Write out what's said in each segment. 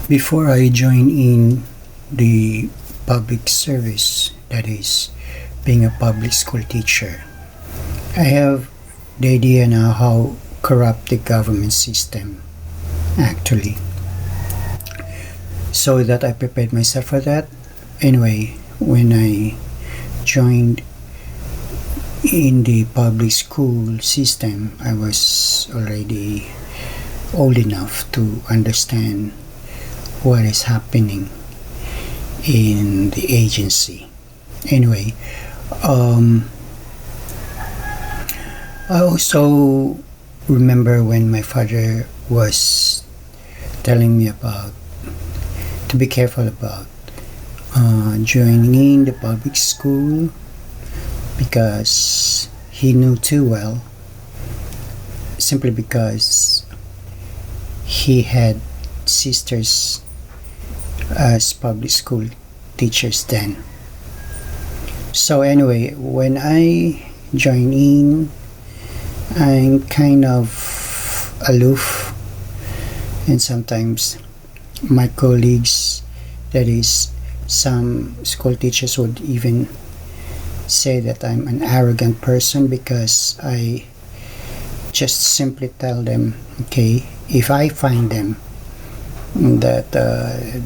Before I join in the public service, that is, being a public school teacher, I have the idea now how corrupt the government system actually. So that I prepared myself for that. Anyway, when I joined in the public school system, I was already old enough to understand what is happening in the agency. Anyway, I also remember when my father was telling me about to be careful about joining in the public school because he knew too well, simply because he had sisters as public school teachers then. So anyway, when I join in, I'm kind of aloof, and sometimes my colleagues, that is, some school teachers would even say that I'm an arrogant person because I just simply tell them, okay, if I find them that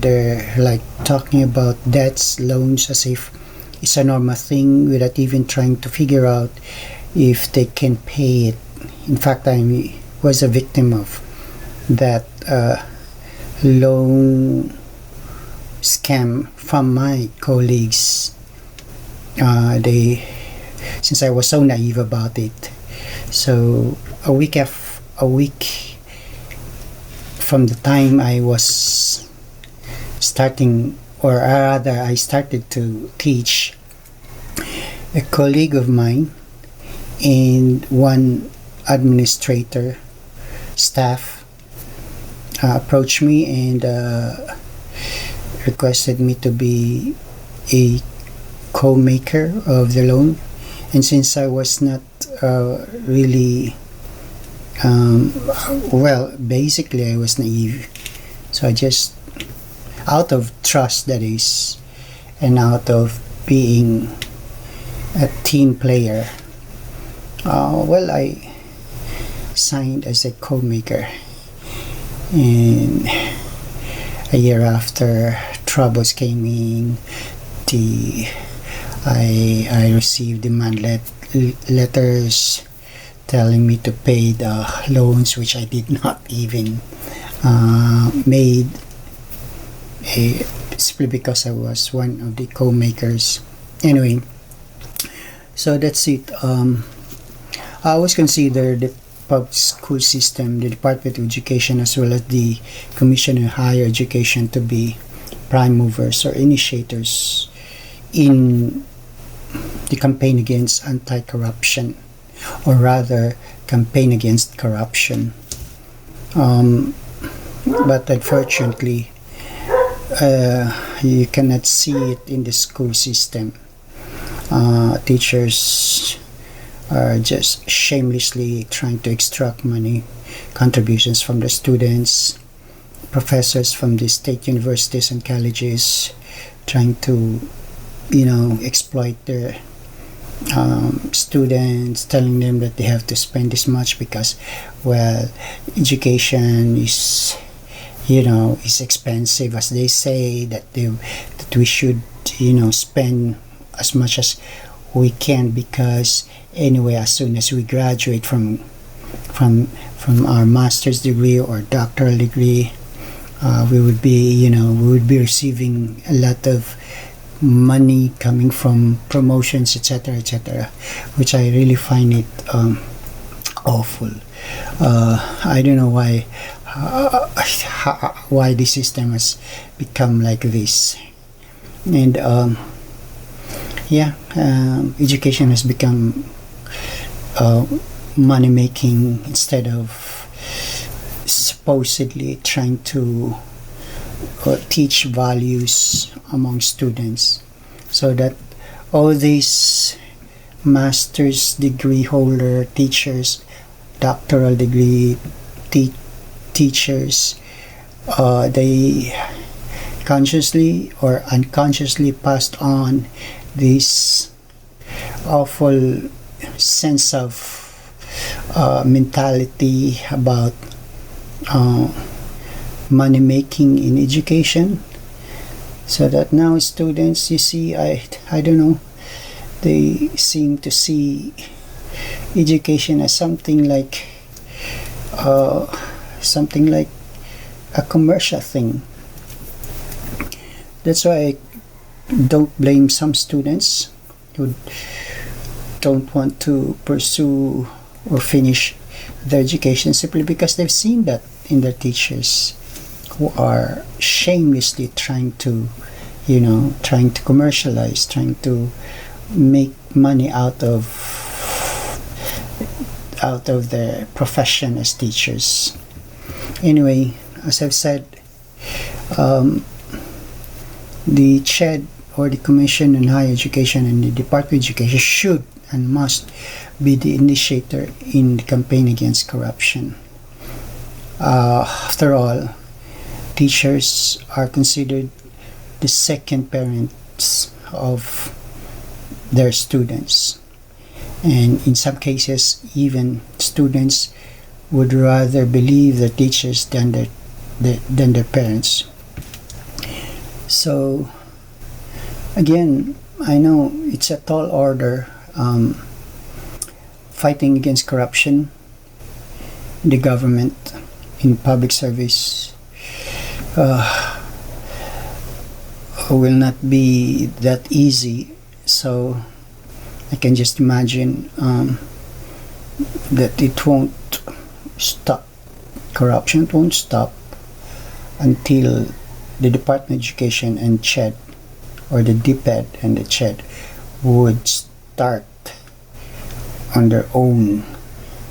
they're like talking about debts, loans as if it's a normal thing without even trying to figure out if they can pay it. In fact, I was a victim of that loan scam from my colleagues. Since I was so naive about it, so a week from the time I was starting, or rather I started to teach, a colleague of mine and one administrator staff approached me and requested me to be a co-maker of the loan. And since I was not really basically I was naive, so I just, out of trust, that is, and out of being a team player, I signed as a co-maker. And a year after, troubles came in. I received demand letters telling me to pay the loans, which I did not even made, simply because I was one of the co-makers. Anyway, so that's it. I always consider the public school system, the Department of Education, as well as the Commission on Higher Education to be prime movers or initiators in the campaign against anti-corruption, or rather campaign against corruption. But unfortunately, you cannot see it in the school system. Teachers are just shamelessly trying to extract money, contributions from the students. Professors from the state universities and colleges trying to, exploit their students, telling them that they have to spend this much because, education is expensive, as they say, that we should, spend as much as we can, because anyway, as soon as we graduate from our master's degree or doctoral degree, we would be receiving a lot of money coming from promotions, etc., which I really find it awful. I don't know why the system has become like this. And education has become money making instead of supposedly trying to teach values among students, so that all these master's degree holder teachers, doctoral degree teachers they consciously or unconsciously passed on this awful sense of mentality about money making in education, so that now students, you see, I don't know, they seem to see education as something like a commercial thing. That's why I don't blame some students who don't want to pursue or finish their education simply because they've seen that in their teachers, who are shamelessly trying to commercialize, trying to make money out of their profession as teachers. Anyway, as I've said, the CHED, or the Commission on Higher Education, and the Department of Education should and must be the initiator in the campaign against corruption. After all, teachers are considered the second parents of their students, and in some cases even students would rather believe their teachers than their parents. So again, I know it's a tall order, fighting against corruption in the government, in public service, will not be that easy. So I can just imagine that it won't stop. Corruption won't stop until the Department of Education and CHED, or the DepEd and the CHED, would start on their own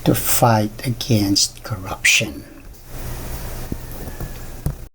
to fight against corruption.